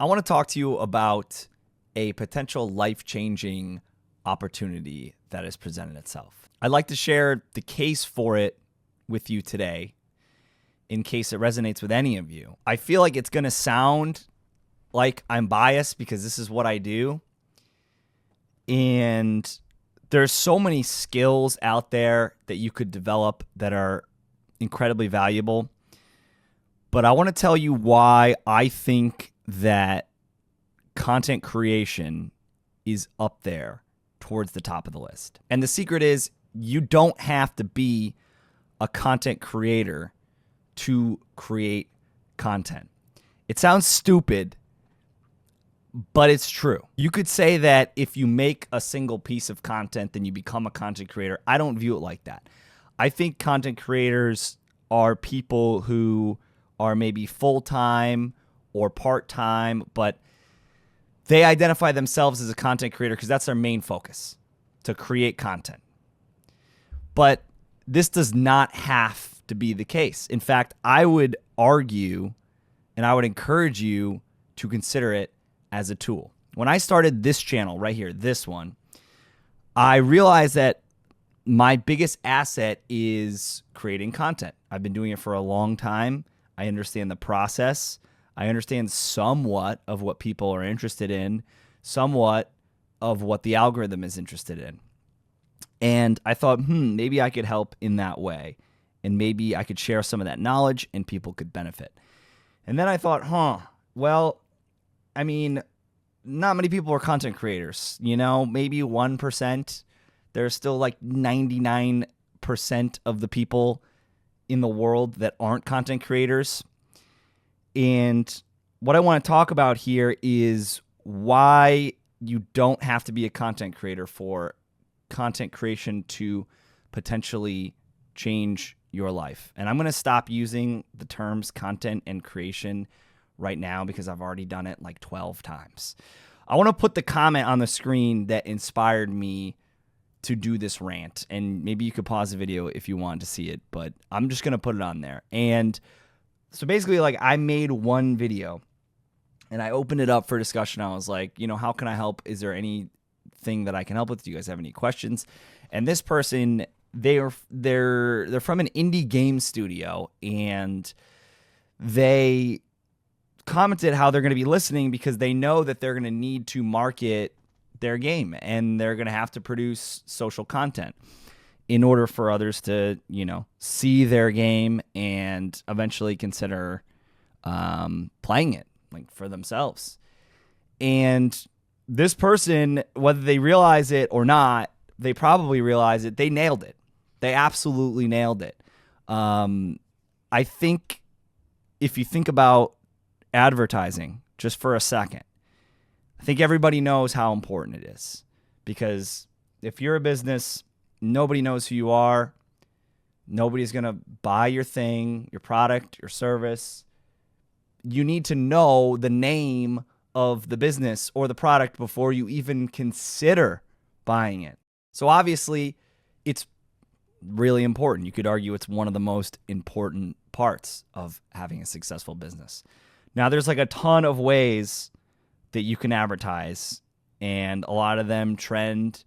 I want to talk to you about a potential life-changing opportunity that has presented itself. I'd like to share the case for it with you today in case it resonates with any of you. I feel like it's going to sound like I'm biased because this is what I do. And there's so many skills out there that you could develop that are incredibly valuable. But I want to tell you why I think that content creation is up there towards the top of the list. And the secret is you don't have to be a content creator to create content. It sounds stupid, but it's true. You could say that if you make a single piece of content, then you become a content creator. I don't view it like that. I think content creators are people who are maybe full-time or part-time, but they identify themselves as a content creator because that's their main focus, to create content. But this does not have to be the case. In fact, I would argue and I would encourage you to consider it as a tool. When I started this channel right here, this one, I realized that my biggest asset is creating content. I've been doing it for a long time. I understand the process. I understand somewhat of what people are interested in, somewhat of what the algorithm is interested in. And I thought, maybe I could help in that way. And maybe I could share some of that knowledge and people could benefit. And then I thought, well, I mean, not many people are content creators. You know, maybe 1%. There's still like 99% of the people in the world that aren't content creators. And what I want to talk about here is why you don't have to be a content creator for content creation to potentially change your life. And I'm going to stop using the terms content and creation right now because I've already done it like 12 times. I want to put the comment on the screen that inspired me to do this rant. And maybe you could pause the video if you want to see it, but I'm just going to put it on there. And so basically, like, I made one video and I opened it up for discussion. I was like, how can I help? Is there anything that I can help with? Do you guys have any questions? And this person, they're from an indie game studio, and they commented how they're going to be listening because they know that they're going to need to market their game and they're going to have to produce social content in order for others to, see their game and eventually consider playing it like for themselves. And this person, whether they realize it or not, they probably realize it. They nailed it. They absolutely nailed it. I think if you think about advertising just for a second, I think everybody knows how important it is, because if you're a business, nobody knows who you are. Nobody's going to buy your thing, your product, your service. You need to know the name of the business or the product before you even consider buying it. So obviously, it's really important. You could argue it's one of the most important parts of having a successful business. Now, there's like a ton of ways that you can advertise, and a lot of them trend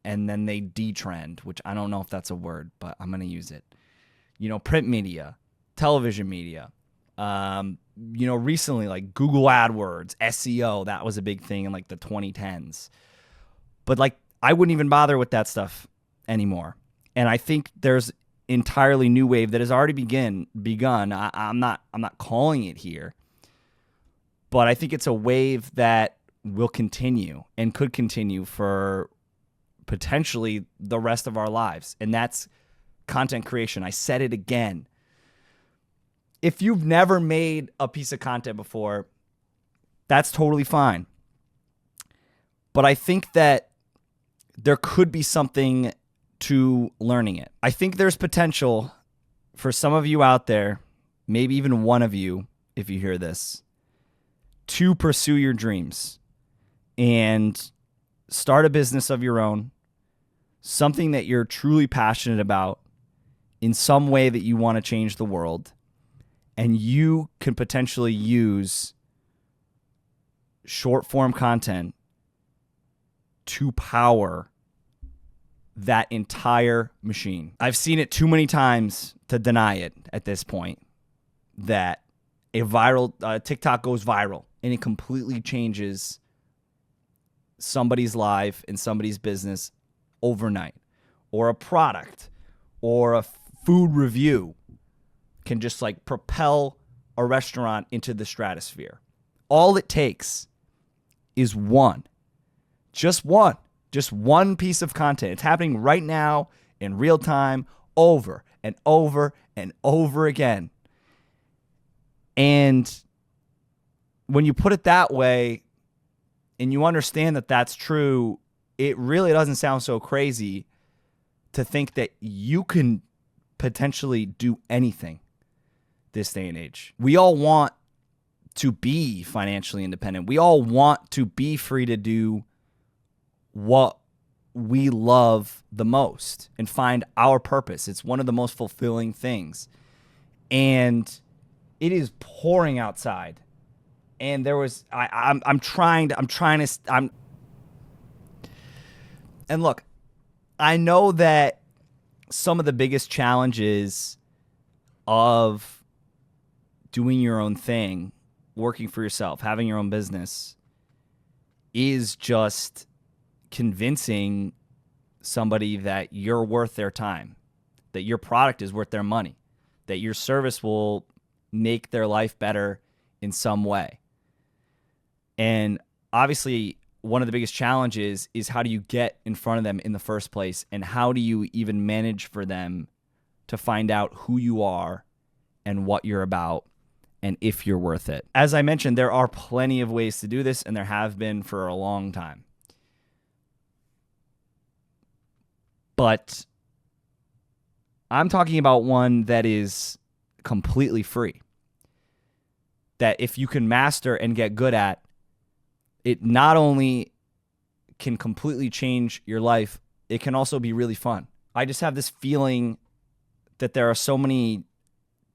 and then they detrend, which I don't know if that's a word, but I'm going to use it. Print media, television media, recently like Google AdWords, SEO, that was a big thing in like the 2010s. But like, I wouldn't even bother with that stuff anymore. And I think there's entirely new wave that has already begun. I'm not calling it here, but I think it's a wave that will continue and could continue for potentially the rest of our lives. And that's content creation. I said it again. If you've never made a piece of content before, that's totally fine. But I think that there could be something to learning it. I think there's potential for some of you out there, maybe even one of you, if you hear this, to pursue your dreams and start a business of your own, something that you're truly passionate about in some way that you want to change the world, and you can potentially use short form content to power that entire machine. I've seen it too many times to deny it at this point, that a viral TikTok goes viral and it completely changes somebody's life and somebody's business overnight, or a product or a food review can just like propel a restaurant into the stratosphere. All it takes is just one piece of content. It's happening right now in real time, over and over and over again. And when you put it that way and you understand that that's true, it really doesn't sound so crazy to think that you can potentially do anything this day and age. We all want to be financially independent. We all want to be free to do what we love the most and find our purpose. It's one of the most fulfilling things. And it is pouring outside. And there was and look, I know that some of the biggest challenges of doing your own thing, working for yourself, having your own business, is just convincing somebody that you're worth their time, that your product is worth their money, that your service will make their life better in some way. And obviously, one of the biggest challenges is how do you get in front of them in the first place, and how do you even manage for them to find out who you are and what you're about and if you're worth it. As I mentioned, there are plenty of ways to do this, and there have been for a long time. But I'm talking about one that is completely free, that if you can master and get good at, it not only can completely change your life, it can also be really fun. I just have this feeling that there are so many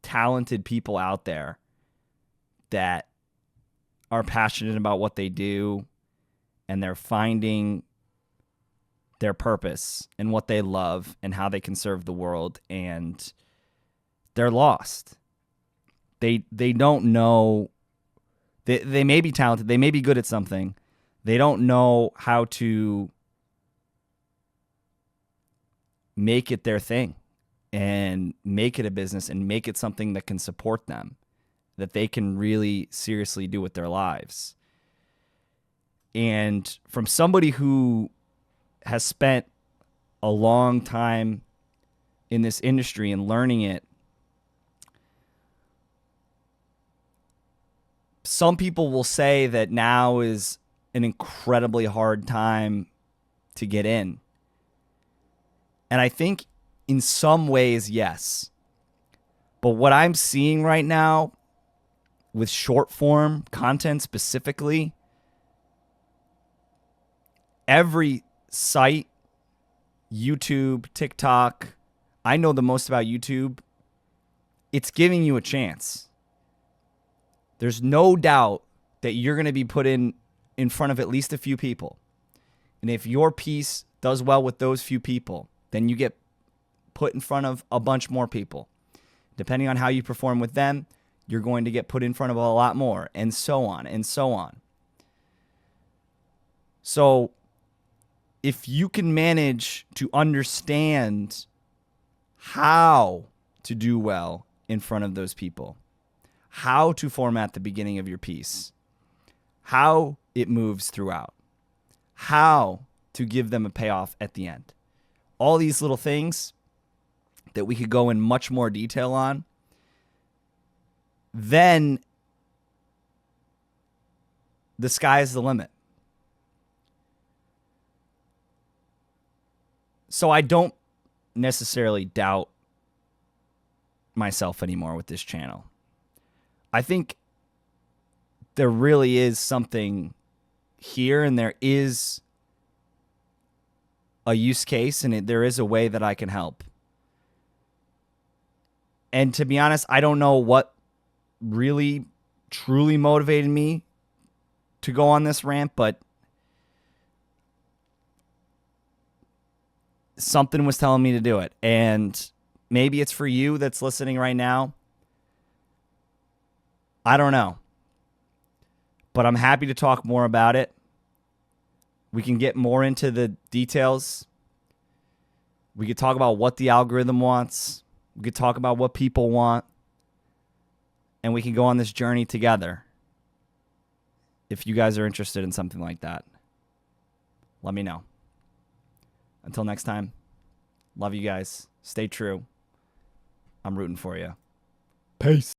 talented people out there that are passionate about what they do, and they're finding their purpose and what they love and how they can serve the world, and they're lost. They don't know. They may be talented. They may be good at something. They don't know how to make it their thing and make it a business and make it something that can support them, that they can really seriously do with their lives. And from somebody who has spent a long time in this industry and learning it, some people will say that now is an incredibly hard time to get in. And I think in some ways, yes. But what I'm seeing right now with short form content specifically, every site, YouTube, TikTok, I know the most about YouTube, it's giving you a chance. There's no doubt that you're going to be put in front of at least a few people. And if your piece does well with those few people, then you get put in front of a bunch more people. Depending on how you perform with them, you're going to get put in front of a lot more, and so on and so on. So if you can manage to understand how to do well in front of those people, how to format the beginning of your piece, how it moves throughout, how to give them a payoff at the end. All these little things that we could go in much more detail on, then the sky is the limit. So I don't necessarily doubt myself anymore with this channel. I think there really is something here, and there is a use case, and there is a way that I can help. And to be honest, I don't know what really truly motivated me to go on this rant, but something was telling me to do it. And maybe it's for you that's listening right now. I don't know. But I'm happy to talk more about it. We can get more into the details. We could talk about what the algorithm wants. We could talk about what people want. And we can go on this journey together. If you guys are interested in something like that, let me know. Until next time, love you guys. Stay true. I'm rooting for you. Peace.